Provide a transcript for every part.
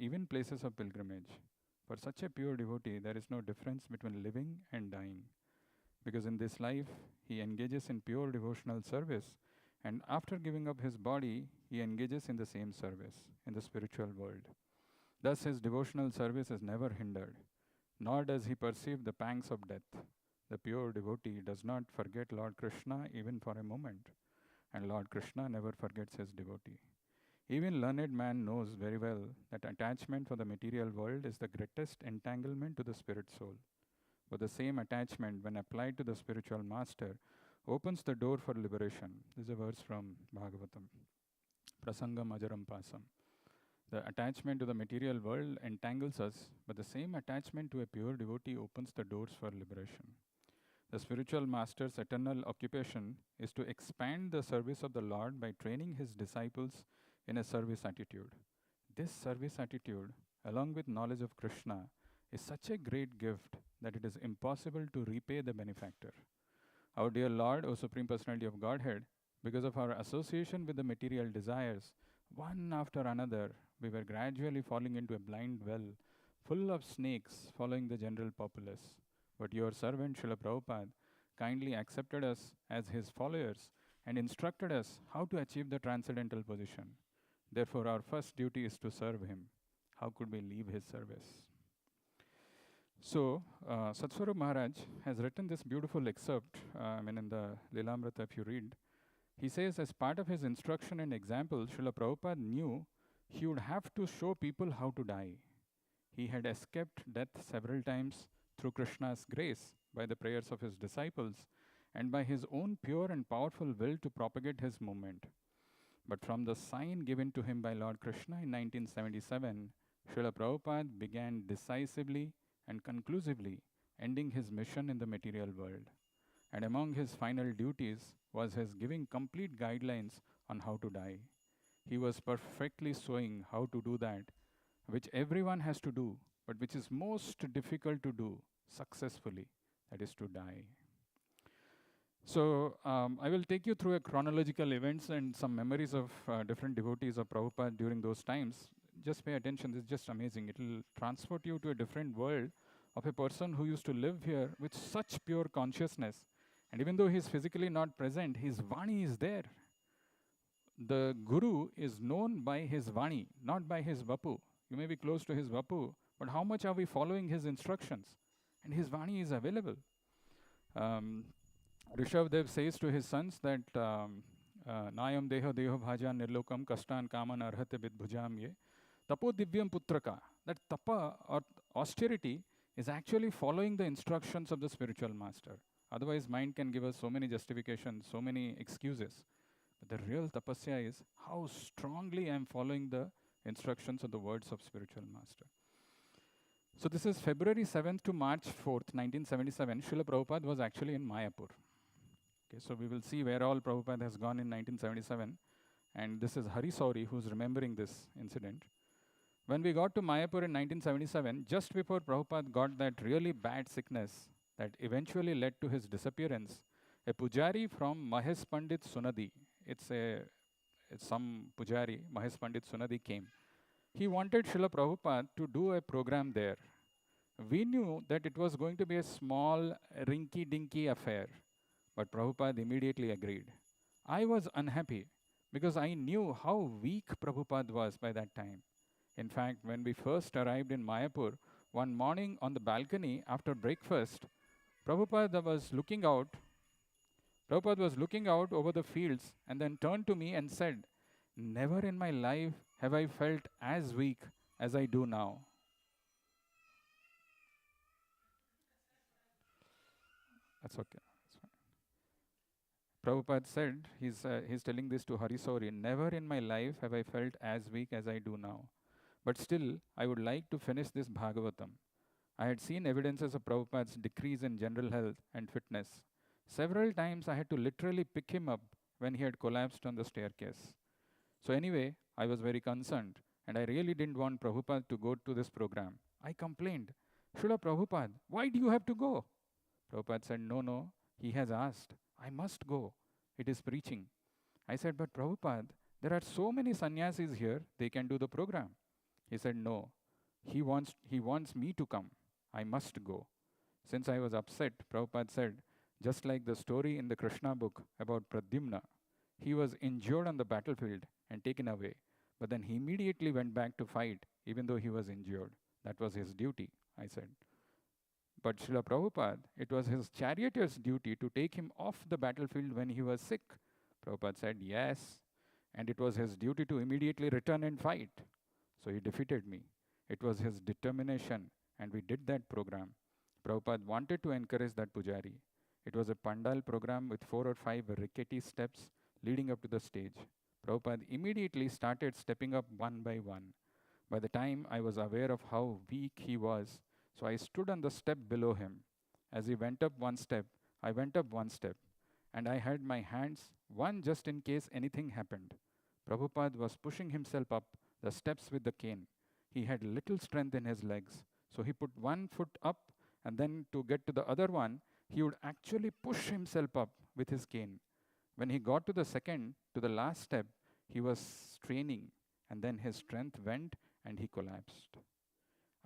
even places of pilgrimage. For such a pure devotee, there is no difference between living and dying, because in this life he engages in pure devotional service, and after giving up his body, he engages in the same service in the spiritual world. Thus, his devotional service is never hindered, nor does he perceive the pangs of death. The pure devotee does not forget Lord Krishna even for a moment, and Lord Krishna never forgets his devotee. Even learned man knows very well that attachment for the material world is the greatest entanglement to the spirit soul. But the same attachment, when applied to the spiritual master, opens the door for liberation. This is a verse from Bhagavatam. Prasangam ajaram pasam. The attachment to the material world entangles us, but the same attachment to a pure devotee opens the doors for liberation. The spiritual master's eternal occupation is to expand the service of the Lord by training his disciples in a service attitude. This service attitude, along with knowledge of Krishna, is such a great gift that it is impossible to repay the benefactor. Our dear Lord, O Supreme Personality of Godhead, because of our association with the material desires, one after another, we were gradually falling into a blind well, full of snakes following the general populace. But your servant Srila Prabhupada kindly accepted us as his followers and instructed us how to achieve the transcendental position. Therefore, our first duty is to serve him. How could we leave his service? So, Satswarup Maharaj has written this beautiful excerpt, in the Lilamrita, if you read. He says, as part of his instruction and example, Srila Prabhupada knew he would have to show people how to die. He had escaped death several times through Krishna's grace, by the prayers of his disciples, and by his own pure and powerful will to propagate his movement. But from the sign given to him by Lord Krishna in 1977, Srila Prabhupada began decisively and conclusively ending his mission in the material world. And among his final duties was his giving complete guidelines on how to die. He was perfectly showing how to do that, which everyone has to do, but which is most difficult to do successfully, that is to die. So I will take you through a chronological events and some memories of different devotees of Prabhupada during those times. Just pay attention, this is just amazing. It will transport you to a different world of a person who used to live here with such pure consciousness. And even though he is physically not present, his Vani is there. The Guru is known by his Vani, not by his Vapu. You may be close to his Vapu, but how much are we following his instructions? And his Vani is available. Rishabdev says to his sons that Nayam deho deho bhajan nirlokam kastan kaman arhate vidbhujam ye tapo divyam putraka. That tapa or austerity is actually following the instructions of the spiritual master. Otherwise, mind can give us so many justifications, so many excuses. But the real tapasya is how strongly I am following the instructions of the words of spiritual master. So this is February 7th to March 4th, 1977. Srila Prabhupada was actually in Mayapur. Okay, so we will see where all Prabhupada has gone in 1977. And this is Hari Sauri who's remembering this incident. When we got to Mayapur in 1977, just before Prabhupada got that really bad sickness that eventually led to his disappearance, a pujari from Mahesh Pandit Sunadi, it's some pujari, Mahesh Pandit Sunadi came. He wanted Srila Prabhupada to do a program there. We knew that it was going to be a small, rinky-dinky affair, but Prabhupada immediately agreed. I was unhappy because I knew how weak Prabhupada was by that time. In fact, when we first arrived in Mayapur, one morning on the balcony after breakfast, Prabhupada was looking out over the fields and then turned to me and said, never in my life have I felt as weak as I do now. That's okay. That's fine. Prabhupada said, he's telling this to Hari Sauri, never in my life have I felt as weak as I do now. But still, I would like to finish this Bhagavatam. I had seen evidences of Prabhupada's decrease in general health and fitness. Several times I had to literally pick him up when he had collapsed on the staircase. So anyway, I was very concerned, and I really didn't want Prabhupada to go to this program. I complained, Srila Prabhupada, why do you have to go? Prabhupada said, no, he has asked. I must go. It is preaching. I said, but Prabhupada, there are so many sannyasis here, they can do the program. He said, no, he wants me to come. I must go. Since I was upset, Prabhupada said, just like the story in the Krishna book about Pradyumna, he was injured on the battlefield and taken away. But then he immediately went back to fight, even though he was injured. That was his duty, I said. But Srila Prabhupada, it was his charioteer's duty to take him off the battlefield when he was sick. Prabhupada said, yes. And it was his duty to immediately return and fight. So he defeated me. It was his determination, and we did that program. Prabhupada wanted to encourage that pujari. It was a pandal program with 4 or 5 rickety steps leading up to the stage. Prabhupada immediately started stepping up one by one. By the time I was aware of how weak he was, so I stood on the step below him. As he went up one step, I went up one step, and I had my hands, one just in case anything happened. Prabhupada was pushing himself up the steps with the cane. He had little strength in his legs, so he put one foot up, and then to get to the other one, he would actually push himself up with his cane. When he got to the second, to the last step, he was straining, and then his strength went and he collapsed.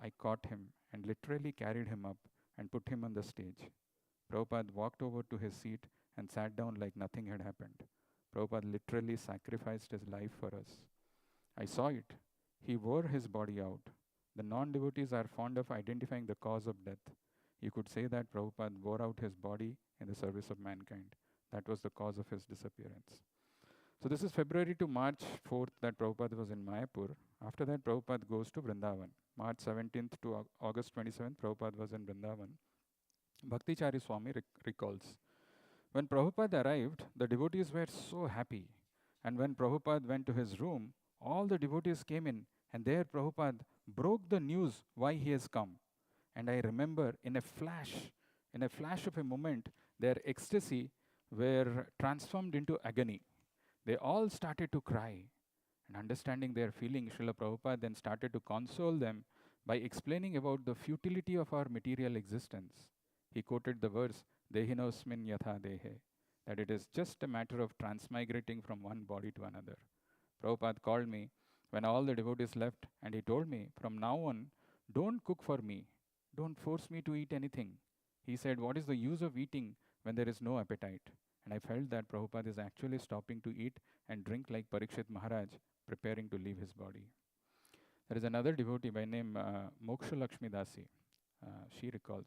I caught him and literally carried him up and put him on the stage. Prabhupada walked over to his seat and sat down like nothing had happened. Prabhupada literally sacrificed his life for us. I saw it. He wore his body out. The non devotees are fond of identifying the cause of death. You could say that Prabhupada wore out his body in the service of mankind. That was the cause of his disappearance. So this is February to March 4th that Prabhupada was in Mayapur. After that, Prabhupada goes to Vrindavan. March 17th to August 27th, Prabhupada was in Vrindavan. Bhaktichari Swami recalls, when Prabhupada arrived, the devotees were so happy. And when Prabhupada went to his room, all the devotees came in, and there Prabhupada broke the news why he has come. And I remember in a flash of a moment, their ecstasy were transformed into agony. They all started to cry. And understanding their feelings, Srila Prabhupada then started to console them by explaining about the futility of our material existence. He quoted the verse, Dehinosmin yatha dehe, that it is just a matter of transmigrating from one body to another. Prabhupada called me when all the devotees left, and he told me, from now on, don't cook for me. Don't force me to eat anything. He said, what is the use of eating when there is no appetite? And I felt that Prabhupada is actually stopping to eat and drink like Parikshit Maharaj, preparing to leave his body. There is another devotee by name Moksha Lakshmi Dasi. She recalls,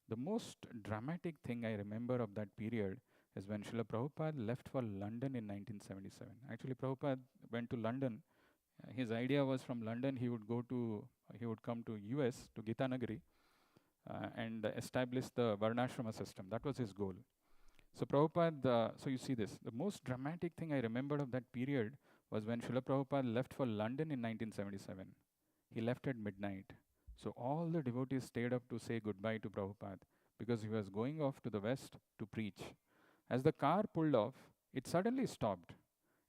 the most dramatic thing I remember of that period is when Srila Prabhupada left for London in 1977. Actually, Prabhupada went to London. His idea was from London he would come to US, to Gitanagari, and establish the Varnashrama system. That was his goal. So Prabhupada, so you see this, the most dramatic thing I remembered of that period was when Srila Prabhupada left for London in 1977. He left at midnight. So all the devotees stayed up to say goodbye to Prabhupada because he was going off to the west to preach. As the car pulled off, it suddenly stopped.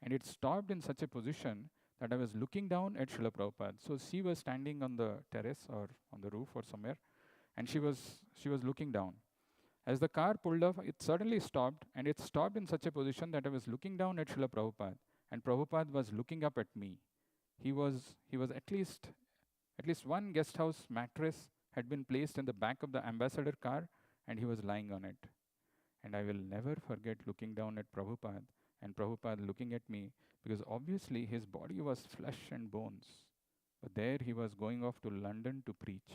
And it stopped in such a position that I was looking down at Srila Prabhupada. So she was standing on the terrace or on the roof or somewhere, and she was looking down. As the car pulled off, it suddenly stopped, and it stopped in such a position that I was looking down at Srila Prabhupada, and Prabhupada was looking up at me. He was at least one guest house mattress had been placed in the back of the ambassador car, and he was lying on it. And I will never forget looking down at Prabhupada and Prabhupada looking at me, because obviously his body was flesh and bones. But there he was going off to London to preach.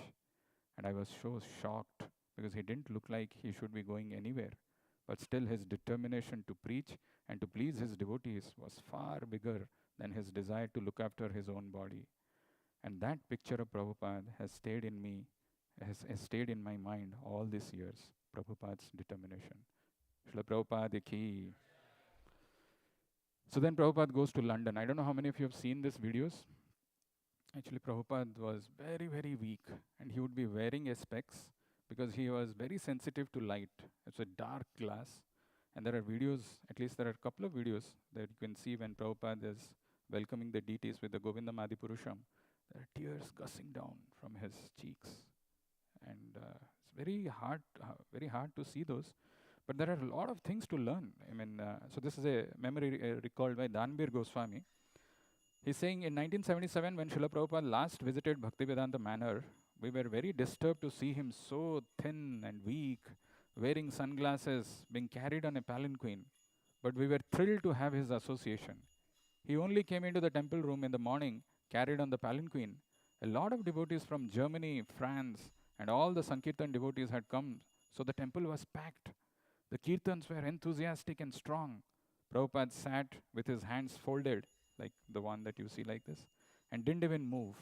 And I was so shocked because he didn't look like he should be going anywhere. But still his determination to preach and to please his devotees was far bigger than his desire to look after his own body. And that picture of Prabhupada has stayed in me, has stayed in my mind all these years. Prabhupada's determination. Srila Prabhupada ki. So then Prabhupada goes to London. I don't know how many of you have seen these videos. Actually, Prabhupada was very, very weak, and he would be wearing a specs because he was very sensitive to light. It's a dark glass, and there are videos, at least there are a couple of videos that you can see when Prabhupada is welcoming the deities with the Govindam Adipurusham. There are tears gushing down from his cheeks, and it's very hard to see those. But there are a lot of things to learn. I mean, so this is a memory recalled by Danbir Goswami. He's saying in 1977, when Srila Prabhupada last visited Bhaktivedanta Manor, we were very disturbed to see him so thin and weak, wearing sunglasses, being carried on a palanquin. But we were thrilled to have his association. He only came into the temple room in the morning, carried on the palanquin. A lot of devotees from Germany, France, and all the Sankirtan devotees had come, so the temple was packed. The kirtans were enthusiastic and strong. Prabhupada sat with his hands folded, like the one that you see like this, and didn't even move.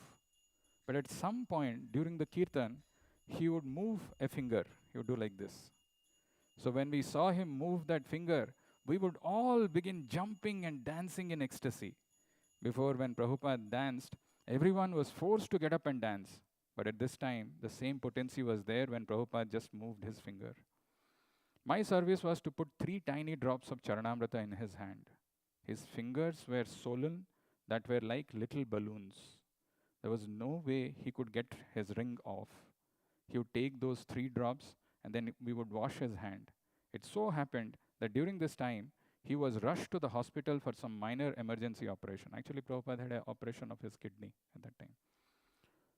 But at some point during the kirtan, he would move a finger. He would do like this. So when we saw him move that finger, we would all begin jumping and dancing in ecstasy. Before, when Prabhupada danced, everyone was forced to get up and dance. But at this time, the same potency was there when Prabhupada just moved his finger. My service was to put 3 tiny drops of Charanamrita in his hand. His fingers were swollen, that were like little balloons. There was no way he could get his ring off. He would take those 3 drops and then we would wash his hand. It so happened that during this time, he was rushed to the hospital for some minor emergency operation. Actually, Prabhupada had an operation of his kidney at that time.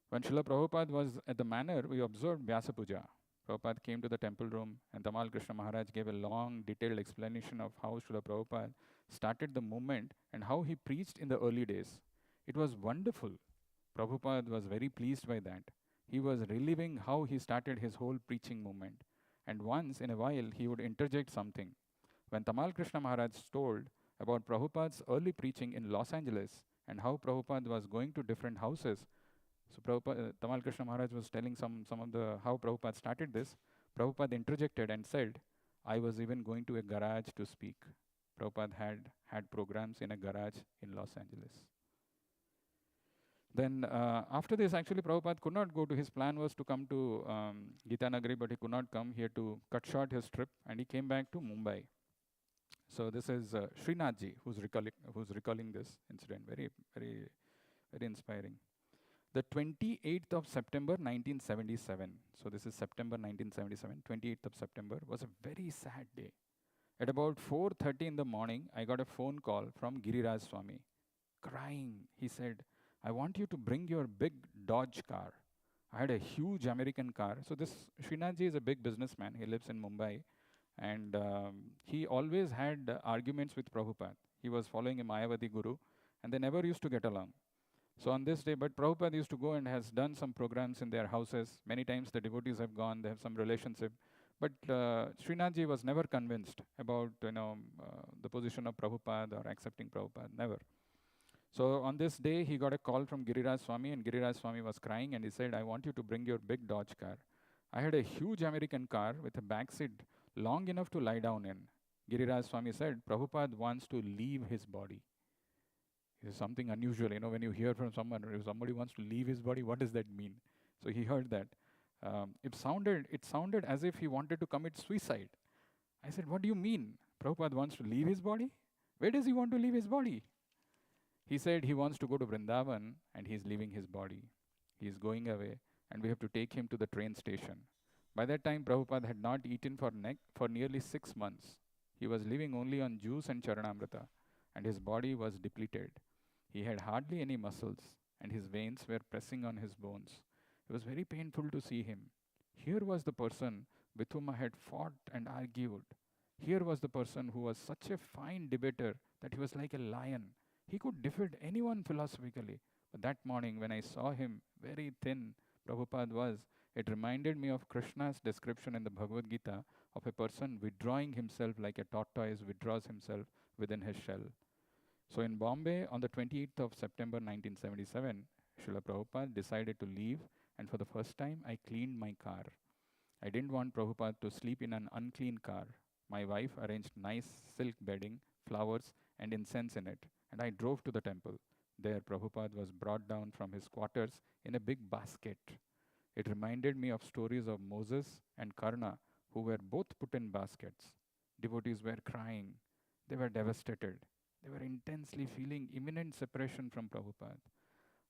When Srila Prabhupada was at the manor, we observed Vyasa Puja. Prabhupada came to the temple room and Tamal Krishna Maharaj gave a long, detailed explanation of how Srila Prabhupada started the movement and how he preached in the early days. It was wonderful. Prabhupada was very pleased by that. He was reliving how he started his whole preaching movement. And once in a while, he would interject something. When Tamal Krishna Maharaj told about Prabhupada's early preaching in Los Angeles and how Prabhupada was going to different houses, so Tamal Krishna Maharaj was telling some of the how Prabhupada started this. Prabhupada interjected and said, I was even going to a garage to speak. Prabhupada had programs in a garage in Los Angeles. Then after this, actually, Prabhupada could not go to, his plan was to come to Gita Nagari, but he could not come. He had to cut short his trip and he came back to Mumbai. So this is Srinathji who's recalling this incident. Very, very, very inspiring. The 28th of September 1977, so this is September 1977, 28th of September, was a very sad day. At about 4:30 in the morning, I got a phone call from Giriraj Swami. Crying, he said, I want you to bring your big Dodge car. I had a huge American car. So this Srinathji is a big businessman. He lives in Mumbai. And he always had arguments with Prabhupada. He was following a Mayavadi guru, and they never used to get along. So on this day, but Prabhupada used to go and has done some programs in their houses. Many times the devotees have gone, they have some relationship. But Srinathji was never convinced about the position of Prabhupada or accepting Prabhupada, never. So on this day, he got a call from Giriraj Swami, and Giriraj Swami was crying, and he said, I want you to bring your big Dodge car. I had a huge American car with a back seat long enough to lie down in. Giriraj Swami said, Prabhupada wants to leave his body. It is something unusual, when you hear from someone, if somebody wants to leave his body, what does that mean? So he heard that. It sounded as if he wanted to commit suicide. I said, what do you mean? Prabhupada wants to leave his body? Where does he want to leave his body? He said he wants to go to Vrindavan and he's leaving his body. He is going away and we have to take him to the train station. By that time, Prabhupada had not eaten for nearly 6 months. He was living only on juice and Charanamrita, and his body was depleted. He had hardly any muscles, and his veins were pressing on his bones. It was very painful to see him. Here was the person with whom I had fought and argued. Here was the person who was such a fine debater that he was like a lion. He could defeat anyone philosophically. But that morning, when I saw him, very thin, Prabhupada was, it reminded me of Krishna's description in the Bhagavad Gita of a person withdrawing himself like a tortoise withdraws himself within his shell. So in Bombay, on the 28th of September 1977, Srila Prabhupada decided to leave, and for the first time, I cleaned my car. I didn't want Prabhupada to sleep in an unclean car. My wife arranged nice silk bedding, flowers, and incense in it, and I drove to the temple. There, Prabhupada was brought down from his quarters in a big basket. It reminded me of stories of Moses and Karna, who were both put in baskets. Devotees were crying. They were devastated. They were intensely feeling imminent separation from Prabhupada.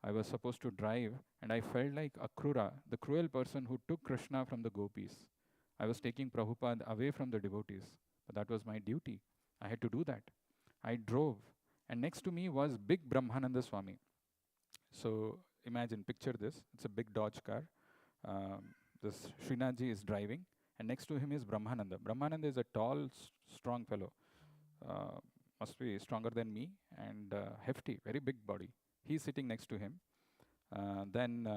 I was supposed to drive, and I felt like Akrura, the cruel person who took Krishna from the gopis. I was taking Prabhupada away from the devotees, but that was my duty. I had to do that. I drove, And next to me was big Brahmananda Swami. So imagine, picture this. It's a big Dodge car. This Srinathji is driving, and next to him is Brahmananda. Brahmananda is a tall, strong fellow. Uh, must be stronger than me and hefty, very big body. He's sitting next to him. Then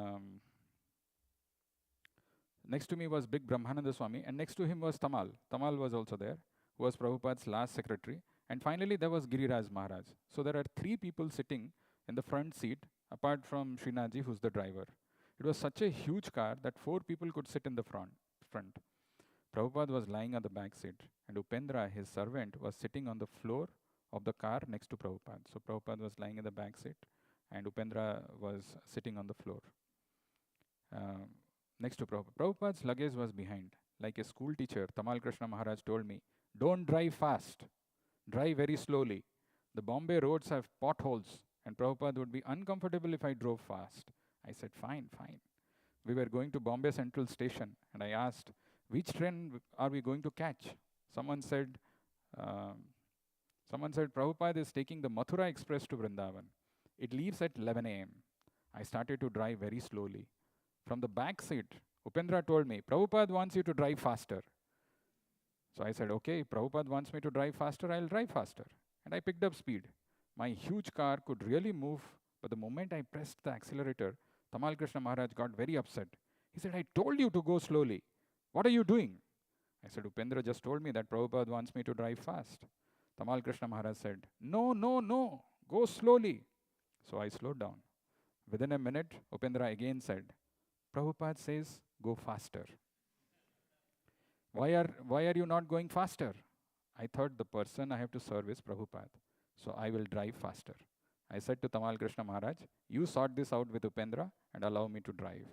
next to me was big Brahmananda Swami, and next to him was Tamal. Tamal was also there, who was Prabhupada's last secretary. And finally, there was Giriraj Maharaj. So there are three people sitting in the front seat, apart from Srinathji, who's the driver. It was such a huge car that four people could sit in the front. Prabhupada was lying on the back seat, and Upendra, his servant, was sitting on the floor of the car next to Prabhupada. So Prabhupada was lying in the back seat, and Upendra was sitting on the floor next to Prabhupada. Prabhupada's luggage was behind. Like a school teacher, Tamal Krishna Maharaj told me, don't drive fast, drive very slowly. The Bombay roads have potholes, and Prabhupada would be uncomfortable if I drove fast. I said, fine, fine. We were going to Bombay Central Station, and I asked, which train are we going to catch? Someone said, Prabhupada is taking the Mathura Express to Vrindavan. It leaves at 11 a.m. I started to drive very slowly. From the back seat, Upendra told me, Prabhupada wants you to drive faster. So I said, okay, if Prabhupada wants me to drive faster, I'll drive faster. And I picked up speed. My huge car could really move, but the moment I pressed the accelerator, Tamal Krishna Maharaj got very upset. He said, I told you to go slowly. What are you doing? I said, Upendra just told me that Prabhupada wants me to drive fast. Tamal Krishna Maharaj said, no, no, no, go slowly. So I slowed down. Within a minute, Upendra again said, Prabhupada says, go faster. Why are you not going faster? I thought the person I have to serve is Prabhupada, so I will drive faster. I said to Tamal Krishna Maharaj, you sort this out with Upendra and allow me to drive.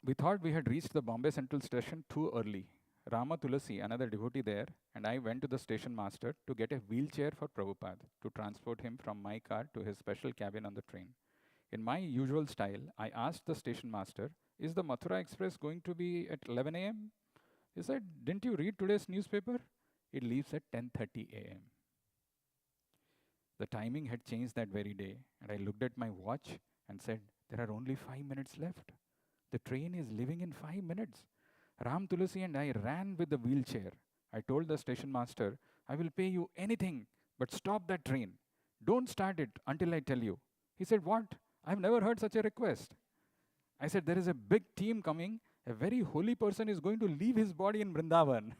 We thought we had reached the Bombay Central Station too early. Rama Tulasi, another devotee there, and I went to the station master to get a wheelchair for Prabhupada to transport him from my car to his special cabin on the train. In my usual style, I asked the station master, is the Mathura Express going to be at 11 a.m.? He said, didn't you read today's newspaper? It leaves at 10:30 a.m. The timing had changed that very day, and I looked at my watch and said, there are only 5 minutes left. The train is leaving in 5 minutes. Ram Tulasi and I ran with the wheelchair. I told the station master, I will pay you anything, but stop that train. Don't start it until I tell you. He said, what? I've never heard such a request. I said, there is a big team coming. A very holy person is going to leave his body in Vrindavan.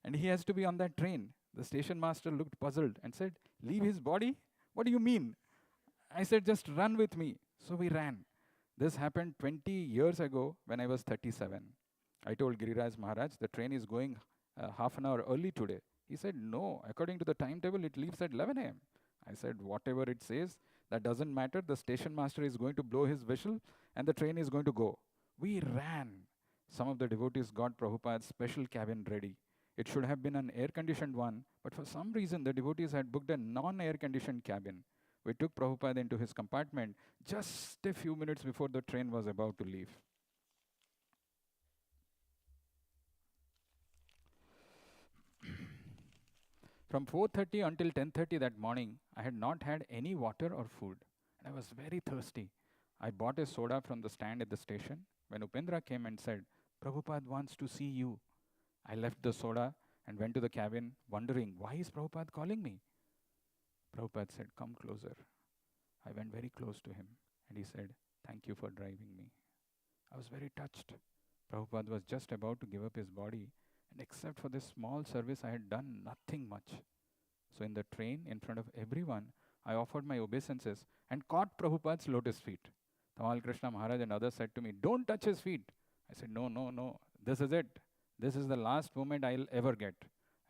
And he has to be on that train. The station master looked puzzled and said, leave his body? What do you mean? I said, just run with me. So we ran. This happened 20 years ago when I was 37. I told Giriraj Maharaj, the train is going half an hour early today. He said, no, according to the timetable, it leaves at 11 a.m. I said, whatever it says, that doesn't matter. The station master is going to blow his whistle and the train is going to go. We ran. Some of the devotees got Prabhupada's special cabin ready. It should have been an air-conditioned one, but for some reason the devotees had booked a non-air-conditioned cabin. We took Prabhupada into his compartment just a few minutes before the train was about to leave. From 4:30 until 10:30 that morning, I had not had any water or food, and I was very thirsty. I bought a soda from the stand at the station. When Upendra came and said, Prabhupada wants to see you, I left the soda and went to the cabin, wondering, why is Prabhupada calling me? Prabhupada said, come closer. I went very close to him, and he said, thank you for driving me. I was very touched. Prabhupada was just about to give up his body, and except for this small service, I had done nothing much. So in the train, in front of everyone, I offered my obeisances and caught Prabhupada's lotus feet. Tamal Krishna Maharaj and others said to me, don't touch his feet. I said, no, no, no, this is it. This is the last moment I'll ever get.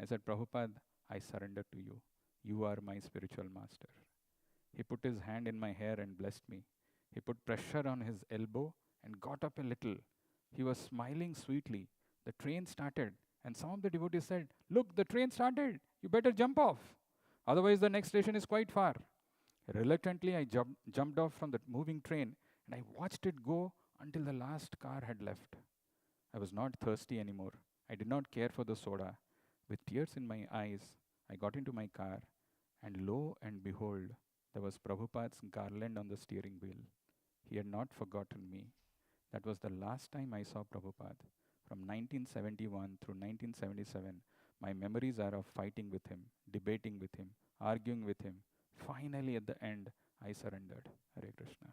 I said, Prabhupada, I surrender to you. You are my spiritual master. He put his hand in my hair and blessed me. He put pressure on his elbow and got up a little. He was smiling sweetly. The train started, and some of the devotees said, look, the train started. You better jump off. Otherwise, the next station is quite far. Reluctantly, I jumped off from the moving train, and I watched it go until the last car had left. I was not thirsty anymore. I did not care for the soda. With tears in my eyes, I got into my car, and lo and behold, there was Prabhupada's garland on the steering wheel. He had not forgotten me. That was the last time I saw Prabhupada. From 1971 through 1977, my memories are of fighting with him, debating with him, arguing with him. Finally, at the end, I surrendered. Hare Krishna.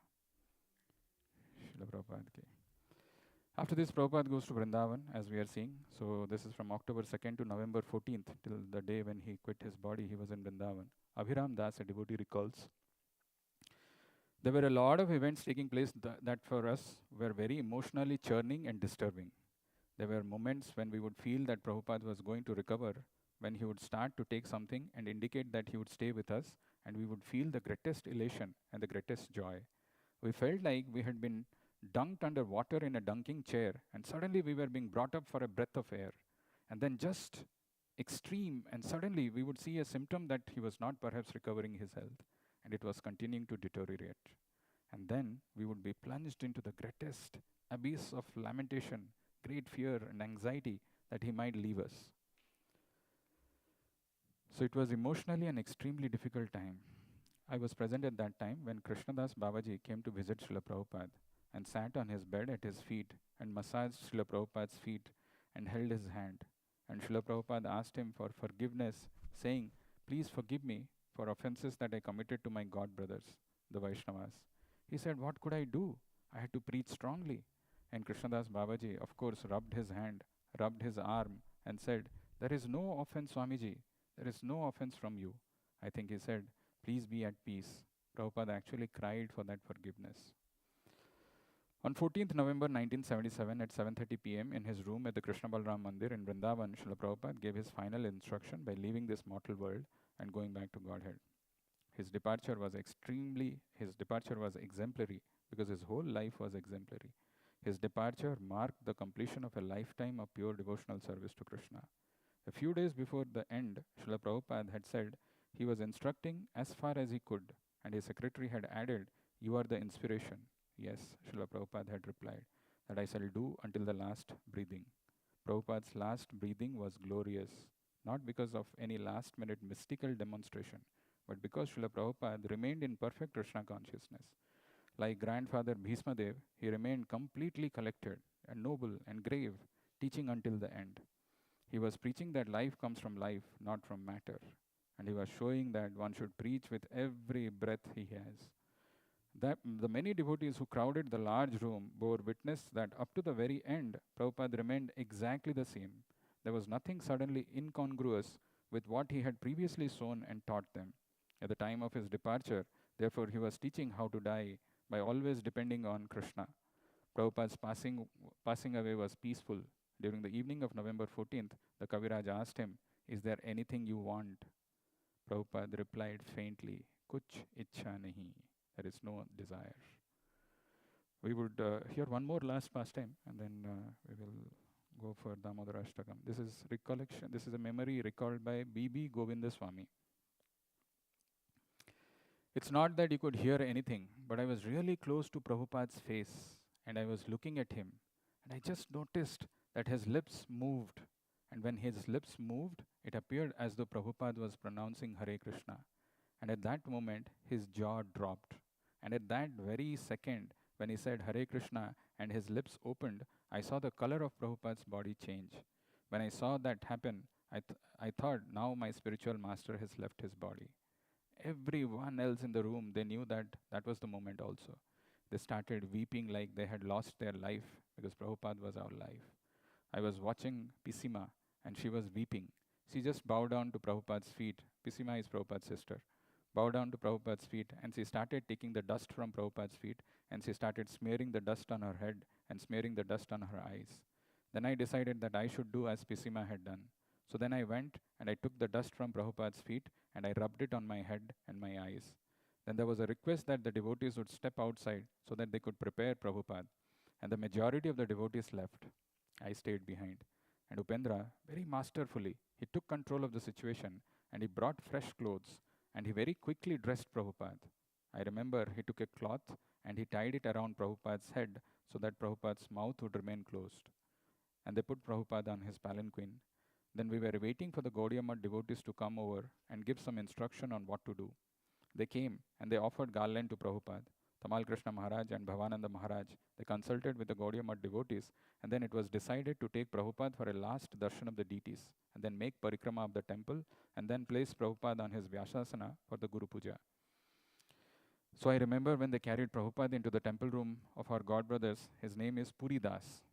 Srila Prabhupada ki. After this, Prabhupada goes to Vrindavan, as we are seeing. So this is from October 2nd to November 14th, till the day when he quit his body, he was in Vrindavan. Abhiram Das, a devotee, recalls, there were a lot of events taking place that for us were very emotionally churning and disturbing. There were moments when we would feel that Prabhupada was going to recover, when he would start to take something and indicate that he would stay with us, and we would feel the greatest elation and the greatest joy. We felt like we had been dunked under water in a dunking chair, and suddenly we were being brought up for a breath of air. And then just extreme, and suddenly we would see a symptom that he was not perhaps recovering his health, and it was continuing to deteriorate. And then we would be plunged into the greatest abyss of lamentation, great fear and anxiety that he might leave us. So it was emotionally an extremely difficult time. I was present at that time when Krishnadas Babaji came to visit Srila Prabhupada and sat on his bed at his feet and massaged Srila Prabhupada's feet and held his hand. And Srila Prabhupada asked him for forgiveness, saying, "Please forgive me for offenses that I committed to my god brothers, the Vaishnavas." He said, "What could I do? I had to preach strongly." And Krishnadas Babaji, of course, rubbed his hand, rubbed his arm, and said, "There is no offense, Swamiji. There is no offense from you." I think he said, "Please be at peace." Prabhupada actually cried for that forgiveness. On 14th November 1977 at 7:30 p.m. in his room at the Krishna Balram Mandir in Vrindavan, Srila Prabhupada gave his final instruction by leaving this mortal world and going back to Godhead. His departure was exemplary because his whole life was exemplary. His departure marked the completion of a lifetime of pure devotional service to Krishna. A few days before the end, Srila Prabhupada had said he was instructing as far as he could, and his secretary had added, "You are the inspiration." Yes, Srila Prabhupada had replied, that I shall do until the last breathing. Prabhupada's last breathing was glorious, not because of any last minute mystical demonstration, but because Srila Prabhupada remained in perfect Krishna consciousness. Like grandfather Bhismadev, he remained completely collected and noble and grave, teaching until the end. He was preaching that life comes from life, not from matter. And he was showing that one should preach with every breath he has. That the many devotees who crowded the large room bore witness that up to the very end, Prabhupada remained exactly the same. There was nothing suddenly incongruous with what he had previously shown and taught them. At the time of his departure, therefore, he was teaching how to die by always depending on Krishna. Prabhupada's passing away was peaceful. During the evening of November 14th, the Kaviraj asked him, "Is there anything you want?" Prabhupada replied faintly, "Kuch ichha nahi." There is no desire. We would hear one more last pastime, and then we will go for Damodara Ashtakam. This is recollection. This is a memory recalled by B.B. Govindaswamy. It's not that you could hear anything, but I was really close to Prabhupada's face, and I was looking at him, and I just noticed that his lips moved. And when his lips moved, it appeared as though Prabhupada was pronouncing Hare Krishna. And at that moment, his jaw dropped. And at that very second, when he said Hare Krishna and his lips opened, I saw the color of Prabhupada's body change. When I saw that happen, I thought, now my spiritual master has left his body. Everyone else in the room, they knew that that was the moment also. They started weeping like they had lost their life because Prabhupada was our life. I was watching Pisima and she was weeping. She just bowed down to Prabhupada's feet. Pisima is Prabhupada's sister. Bowed down to Prabhupada's feet and she started taking the dust from Prabhupada's feet and she started smearing the dust on her head and smearing the dust on her eyes. Then I decided that I should do as Pisima had done. So then I went and I took the dust from Prabhupada's feet and I rubbed it on my head and my eyes. Then there was a request that the devotees would step outside so that they could prepare Prabhupada. And the majority of the devotees left. I stayed behind. And Upendra, very masterfully, he took control of the situation and he brought fresh clothes and he very quickly dressed Prabhupada. I remember he took a cloth and he tied it around Prabhupada's head so that Prabhupada's mouth would remain closed. And they put Prabhupada on his palanquin. Then we were waiting for the Gaudiya Math devotees to come over and give some instruction on what to do. They came and they offered garland to Prabhupada. Tamal Krishna Maharaj and Bhavananda Maharaj, they consulted with the Gaudiya Math devotees, and then it was decided to take Prabhupada for a last darshan of the deities, and then make parikrama of the temple, and then place Prabhupada on his Vyasasana for the Guru Puja. So I remember when they carried Prabhupada into the temple room of our God brothers, his name is Puri Das.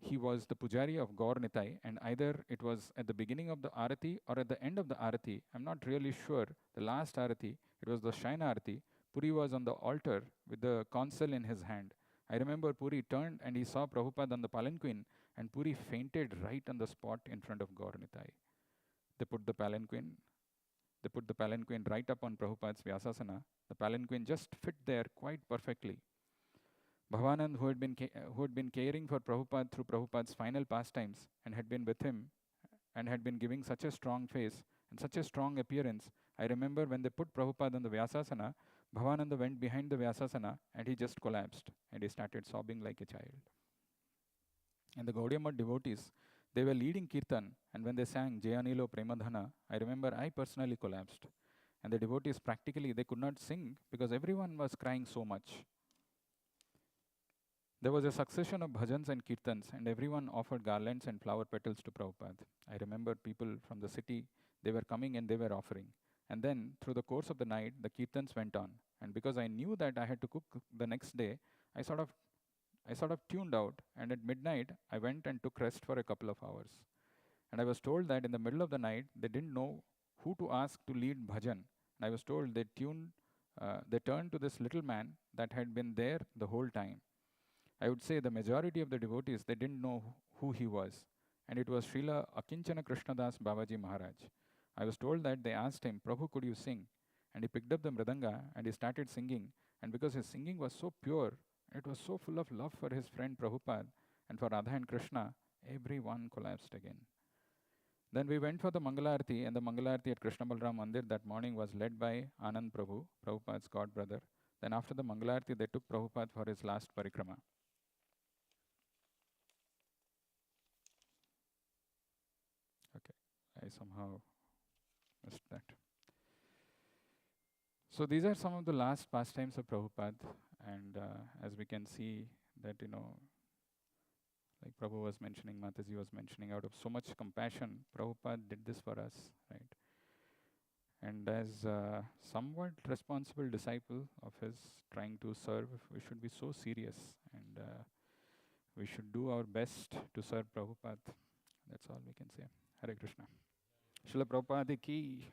He was the pujari of Gaur Nitai, and either it was at the beginning of the Arati or at the end of the Arati, I'm not really sure, the last Arati, it was the Shaina Arati. Puri was on the altar with the console in his hand. I remember Puri turned and he saw Prabhupada on the palanquin, and Puri fainted right on the spot in front of Gaur Nitai. They put the palanquin right up on Prabhupada's Vyasasana. The palanquin just fit there quite perfectly. Bhavanand, who had been caring for Prabhupada through Prabhupada's final pastimes and had been with him and had been giving such a strong face and such a strong appearance, I remember when they put Prabhupada on the Vyasasana, Bhavananda went behind the Vyasasana and he just collapsed and he started sobbing like a child. And the Gaudiya Math devotees, they were leading Kirtan, and when they sang Jayanilo Premadhana, I remember I personally collapsed. And the devotees practically, they could not sing because everyone was crying so much. There was a succession of bhajans and kirtans, and everyone offered garlands and flower petals to Prabhupada. I remember people from the city, they were coming and they were offering. And then, through the course of the night, the kirtans went on. And because I knew that I had to cook the next day, I sort of tuned out, and at midnight, I went and took rest for a couple of hours. And I was told that in the middle of the night, they didn't know who to ask to lead bhajan. And I was told they turned to this little man that had been there the whole time. I would say the majority of the devotees, they didn't know who he was. And it was Srila Akinchana Krishnadas Babaji Maharaj. I was told that they asked him, Prabhu, could you sing? And he picked up the mridanga and he started singing. And because his singing was so pure, it was so full of love for his friend Prabhupada and for Radha and Krishna, everyone collapsed again. Then we went for the Mangalarti, and the Mangalarti at Krishna Balram Mandir that morning was led by Anand Prabhu, Prabhupada's god brother. Then after the Mangalarti, they took Prabhupada for his last parikrama. Okay, I somehow missed that. So these are some of the last pastimes of Prabhupada, and as we can see that, like Prabhu was mentioning, Mataji was mentioning, out of so much compassion, Prabhupada did this for us, right? And as a somewhat responsible disciple of his, trying to serve, we should be so serious, and we should do our best to serve Prabhupada. That's all we can say. Hare Krishna. Srila Prabhupada ki.